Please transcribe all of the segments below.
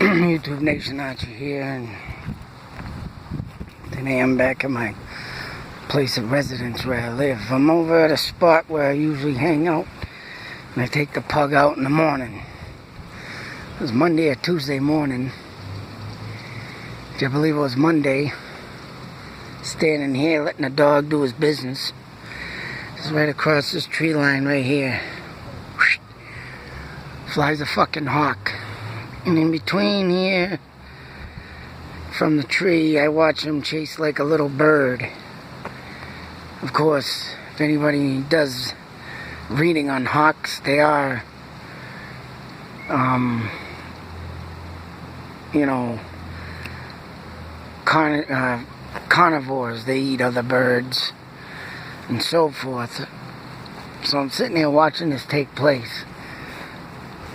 YouTube Nation, Archie here, and today I'm back at my place of residence where I live. I'm over at a spot where I usually hang out, and I take the pug out in the morning. It was Monday or Tuesday morning. I believe it was Monday. Standing here, letting the dog do his business. It's right across this tree line right here. Flies a fucking hawk. And in between here, from the tree, I watch him chase like a little bird. Of course, if anybody does reading on hawks, they are, carnivores. They eat other birds and so forth. So I'm sitting here watching this take place.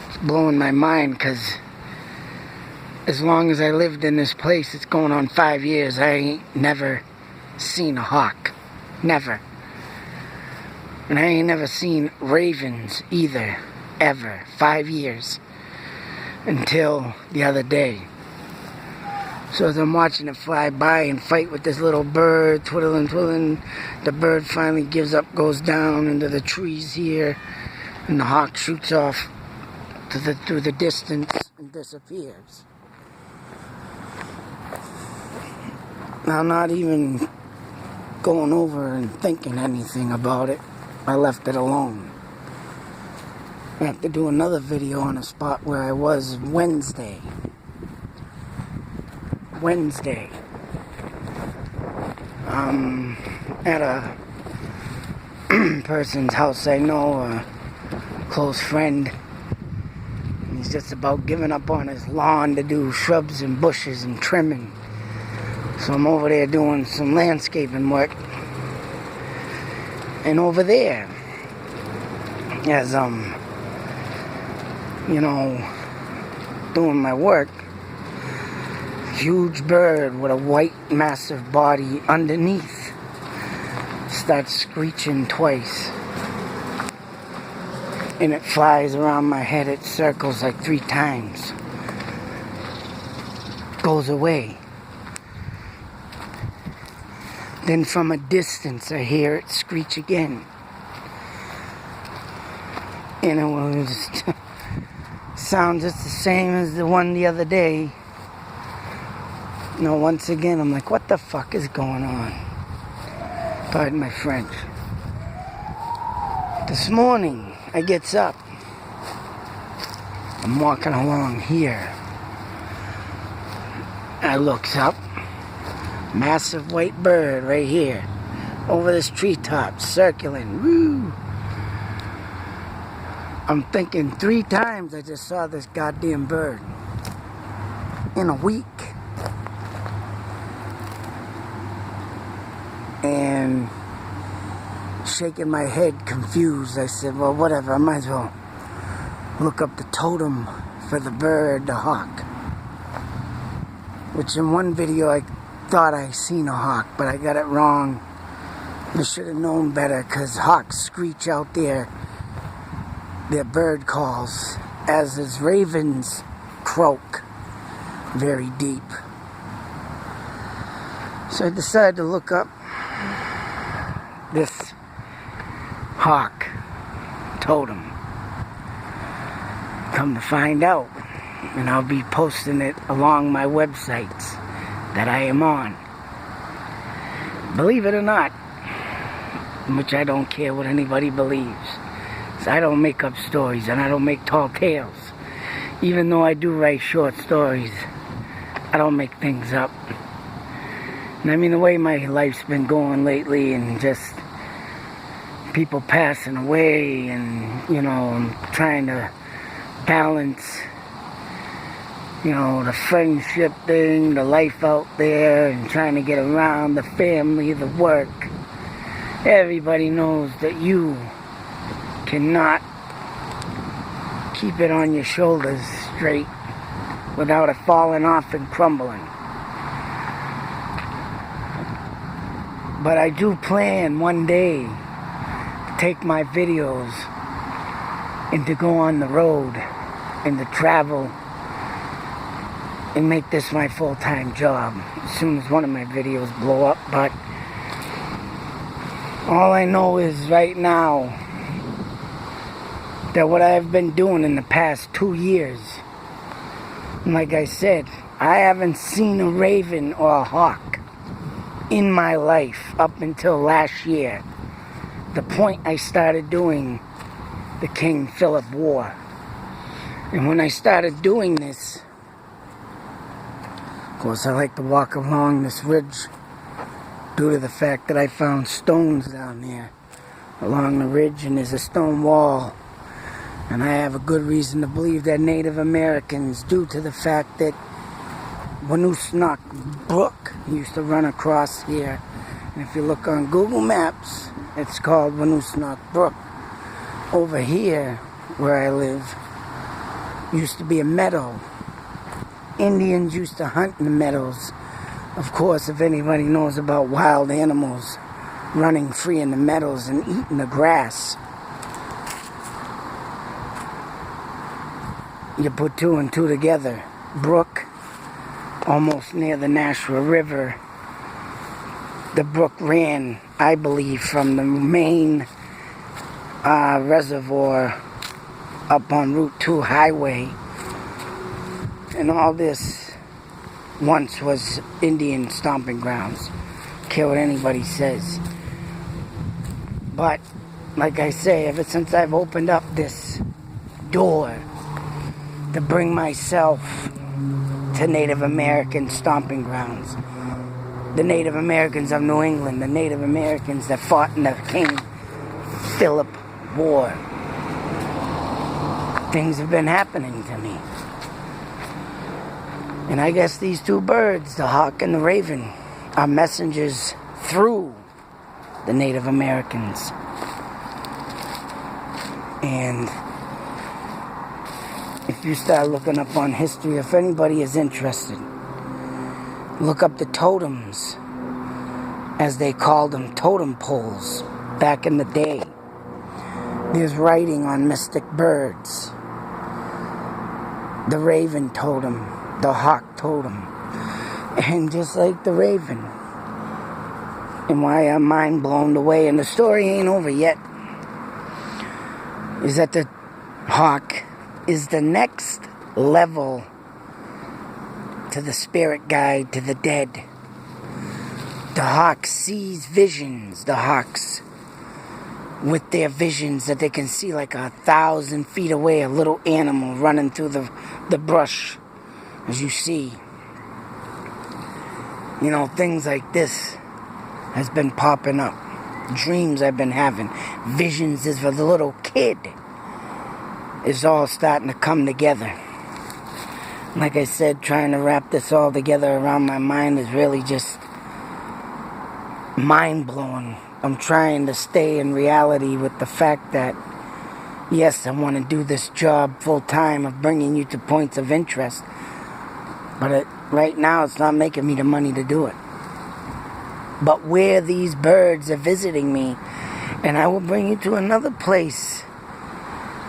It's blowing my mind because as long as I lived in this place, it's going on 5 years, I ain't never seen a hawk. Never. And I ain't never seen ravens either. Ever. 5 years. Until the other day. So as I'm watching it fly by and fight with this little bird, twiddling, the bird finally gives up, goes down into the trees here, and the hawk shoots off through the distance and disappears. Now, I'm not even going over and thinking anything about it. I left it alone. I have to do another video on a spot where I was Wednesday. At a person's house I know, a close friend. He's just about giving up on his lawn to do shrubs and bushes and trimming. So I'm over there doing some landscaping work. And over there, as doing my work, huge bird with a white massive body underneath starts screeching twice. And it flies around my head, it circles like 3 times. Goes away. Then from a distance I hear it screech again. And it will just sound just the same as the one the other day. Once again I'm like, what the fuck is going on? Pardon my French. This morning I gets up. I'm walking along here. I looks up. Massive white bird right here. Over this treetop, circling. Woo! I'm thinking 3 times I just saw this goddamn bird. In a week. And shaking my head, confused. I said, well, whatever, I might as well look up the totem for the bird, the hawk. Which in one video I thought I seen a hawk, but I got it wrong. I should have known better, because hawks screech out their bird calls, as is ravens croak very deep. So I decided to look up this hawk totem. Come to find out, and I'll be posting it along my websites that I am on. Believe it or not, which I don't care what anybody believes. So I don't make up stories, and I don't make tall tales. Even though I do write short stories, I don't make things up. And I mean, the way my life's been going lately, and just people passing away, and I'm trying to balance the friendship thing, the life out there, and trying to get around, the family, the work. Everybody knows that you cannot keep it on your shoulders straight without it falling off and crumbling. But I do plan one day to take my videos and to go on the road and to travel and make this my full-time job as soon as one of my videos blow up. But all I know is right now that what I've been doing in the past 2 years, and like I said, I haven't seen a raven or a hawk in my life up until last year, the point I started doing the King Philip War. And when I started doing this, of course I like to walk along this ridge due to the fact that I found stones down there along the ridge, and there's a stone wall, and I have a good reason to believe that Native Americans, due to the fact that Wanusknock Brook used to run across here, and if you look on Google Maps, it's called Wanusknock Brook. Over here where I live used to be a meadow. Indians used to hunt in the meadows. Of course, if anybody knows about wild animals running free in the meadows and eating the grass, you put 2 and 2 together. Brook, almost near the Nashua River. The brook ran, I believe, from the main reservoir up on Route 2 highway. And all this once was Indian stomping grounds. Care what anybody says. But, like I say, ever since I've opened up this door to bring myself to Native American stomping grounds, the Native Americans of New England, the Native Americans that fought in the King Philip War, things have been happening to me. And I guess these 2 birds, the hawk and the raven, are messengers through the Native Americans. And if you start looking up on history, if anybody is interested, look up the totems, as they called them, totem poles, back in the day. There's writing on mystic birds. The raven totem, the hawk totem, and just like the raven. And why I'm mind blown away, and the story ain't over yet, is that the hawk is the next level to the spirit guide to the dead. The hawk sees visions. The hawks, with their visions that they can see like 1,000 feet away, a little animal running through the brush, as you see. You know, things like this has been popping up. Dreams I've been having. Visions as a little kid is all starting to come together. Like I said, trying to wrap this all together around my mind is really just mind-blowing. I'm trying to stay in reality with the fact that, yes, I want to do this job full-time of bringing you to points of interest, but right now it's not making me the money to do it. But where these birds are visiting me, and I will bring you to another place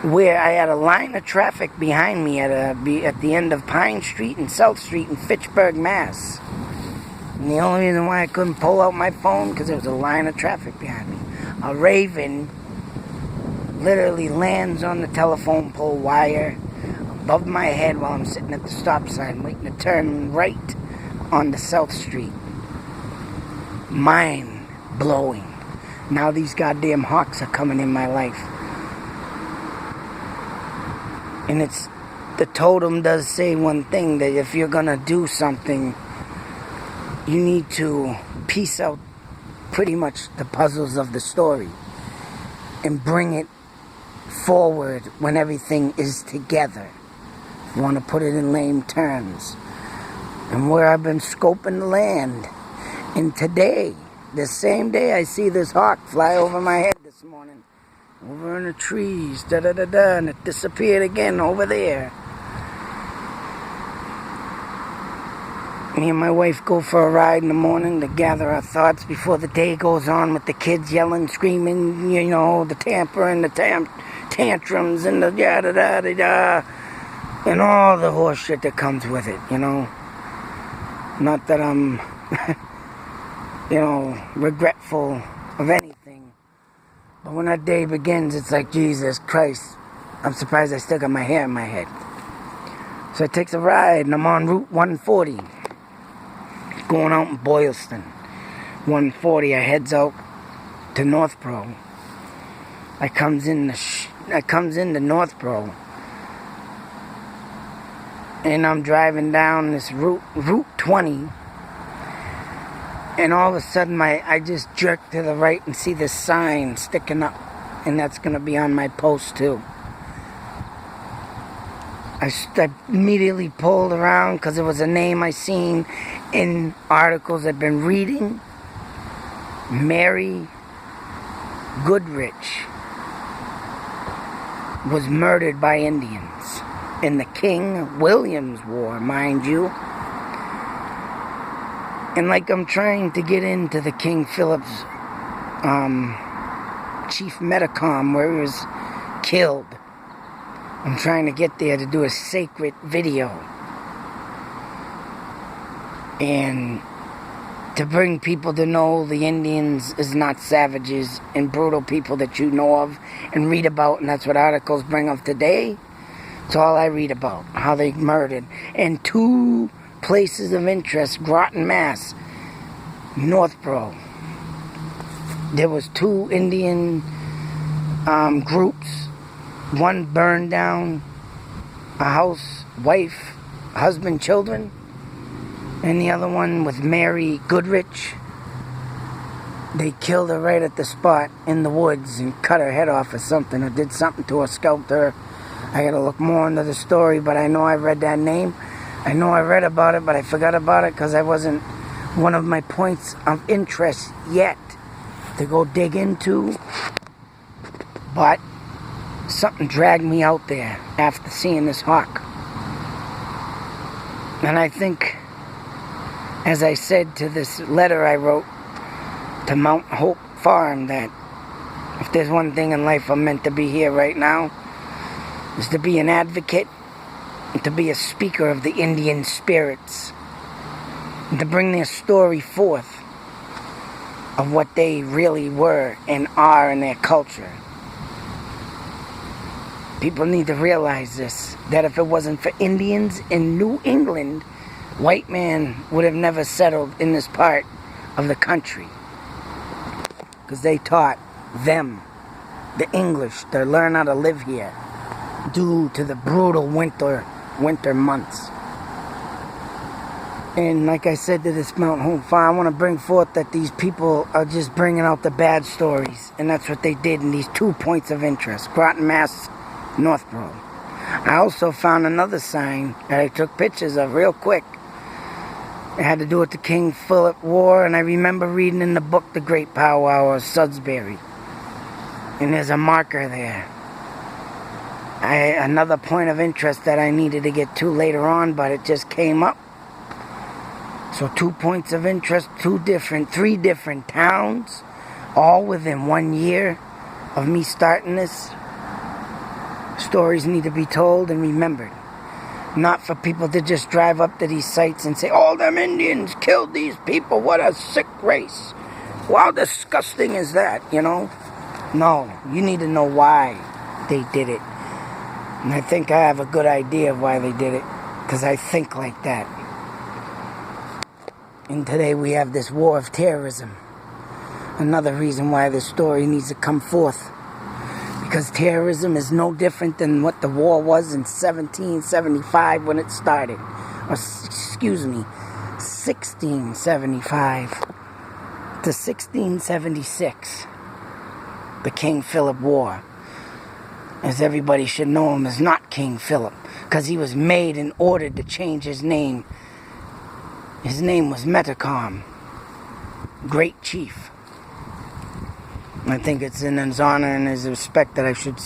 where I had a line of traffic behind me at the end of Pine Street and South Street in Fitchburg, Mass. And the only reason why I couldn't pull out my phone, because there was a line of traffic behind me. A raven literally lands on the telephone pole wire above my head while I'm sitting at the stop sign waiting to turn right onto South Street. Mind blowing. Now these goddamn hawks are coming in my life. And the totem does say one thing, that if you're gonna do something, you need to piece out pretty much the puzzles of the story and bring it forward when everything is together. If you want to put it in lame terms. And where I've been scoping the land, and today, the same day, I see this hawk fly over my head this morning, over in the trees, and it disappeared again over there. Me and my wife go for a ride in the morning to gather our thoughts before the day goes on, with the kids yelling, screaming, you know, the tampering, the tantrums, and the yada-da-da-da. and all the horse shit that comes with it, you know. Not that I'm, you know, regretful of anything. But when that day begins, it's like, Jesus Christ, I'm surprised I still got my hair in my head. So it takes a ride, and I'm on Route 140, going out in Boylston. 140, I heads out to Northborough. I comes into Northborough, and I'm driving down this Route 20, and all of a sudden I just jerk to the right and see this sign sticking up, and that's going to be on my post too. I immediately pulled around because it was a name I seen in articles I've been reading. Mary Goodrich was murdered by Indians in the King William's War, mind you. And like I'm trying to get into the King Philip's Chief Metacom where he was killed. I'm trying to get there to do a sacred video. And to bring people to know the Indians is not savages and brutal people that you know of and read about, and that's what articles bring up today. It's all I read about, how they murdered. And 2 places of interest, Groton, Mass, Northborough. There was 2 Indian groups. One burned down a house, wife, husband, children. And the other one with Mary Goodrich. They killed her right at the spot in the woods and cut her head off or something, or did something to her, scalped her. I gotta look more into the story, but I know I read that name. I know I read about it, but I forgot about it because I wasn't one of my points of interest yet to go dig into. But something dragged me out there after seeing this hawk. And I think, as I said to this letter I wrote to Mount Hope Farm, that if there's one thing in life I'm meant to be here right now, is to be an advocate and to be a speaker of the Indian spirits and to bring their story forth of what they really were and are in their culture. People need to realize this, that if it wasn't for Indians in New England, white man would have never settled in this part of the country. Because they taught them, the English, to learn how to live here due to the brutal winter months. And like I said to this Mount Hope Farm, I want to bring forth that these people are just bringing out the bad stories. And that's what they did in these 2 points of interest, Groton, Mass, Northborough. I also found another sign that I took pictures of real quick. It had to do with the King Philip War, and I remember reading in the book The Great Powwow of Sudbury. And there's a marker there. Another point of interest that I needed to get to later on, but it just came up. So 2 points of interest, 3 different towns, all within 1 year of me starting this. Stories need to be told and remembered. Not for people to just drive up to these sites and say, "Oh, them Indians killed these people. What a sick race. How disgusting is that?" You know? No, you need to know why they did it. And I think I have a good idea of why they did it, because I think like that. And today we have this war of terrorism. Another reason why this story needs to come forth. Because terrorism is no different than what the war was in 1775 when it started. Or, 1675 to 1676. The King Philip War. As everybody should know him as not King Philip, because he was made and ordered to change his name. His name was Metacom, Great Chief. I think it's in his honor and his respect that I should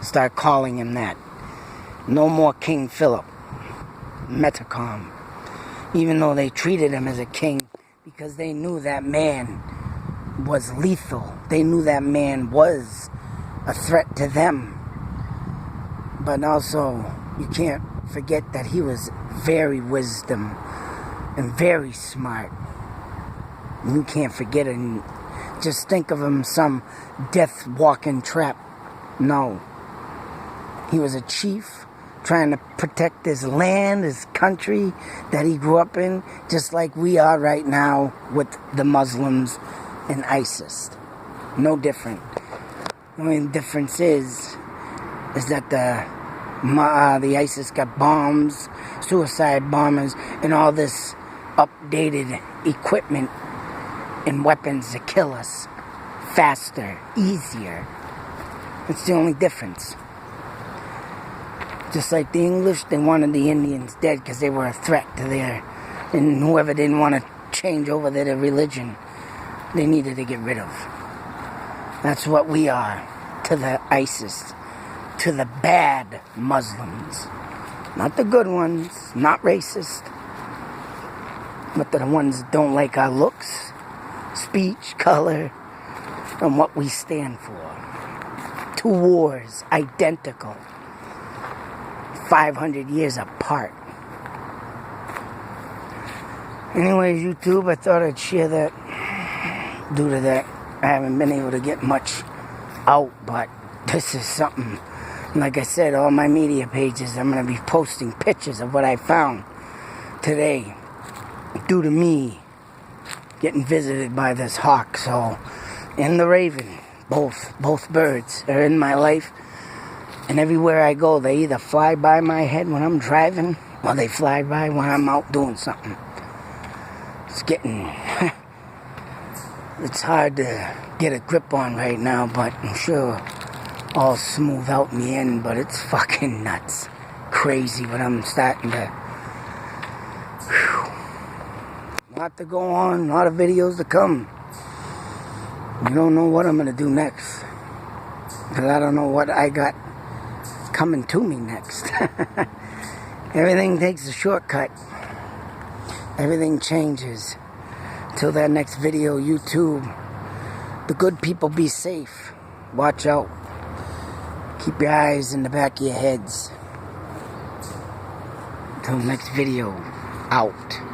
start calling him that. No more King Philip, Metacom. Even though they treated him as a king, because they knew that man was lethal. They knew that man was a threat to them. But also, you can't forget that he was very wisdom and very smart. You can't forget it and just think of him some death walking trap. No. He was a chief trying to protect his land, his country that he grew up in, just like we are right now with the Muslims and ISIS. No different. The only difference is that the ISIS got bombs, suicide bombers, and all this updated equipment and weapons to kill us faster, easier. It's the only difference. Just like the English, they wanted the Indians dead because they were a threat to and whoever didn't want to change over their religion, they needed to get rid of. That's what we are to the ISIS, to the bad Muslims. Not the good ones, not racist, but the ones that don't like our looks, speech, color, and what we stand for. Two wars, identical. 500 years apart. Anyways, YouTube, I thought I'd share that. Due to that, I haven't been able to get much out, but this is something. Like I said, all my media pages, I'm going to be posting pictures of what I found today. Due to me getting visited by this hawk, and the raven, both birds are in my life. And everywhere I go, they either fly by my head when I'm driving, or they fly by when I'm out doing something. It's hard to get a grip on right now, but I'm sure all smooth out in the end, but it's fucking nuts. Crazy, but I'm starting to... A lot to go on, a lot of videos to come. You don't know what I'm going to do next. Because I don't know what I got coming to me next. Everything takes a shortcut. Everything changes. Till that next video, YouTube. The good people be safe. Watch out. Keep your eyes in the back of your heads. Till next video. Out.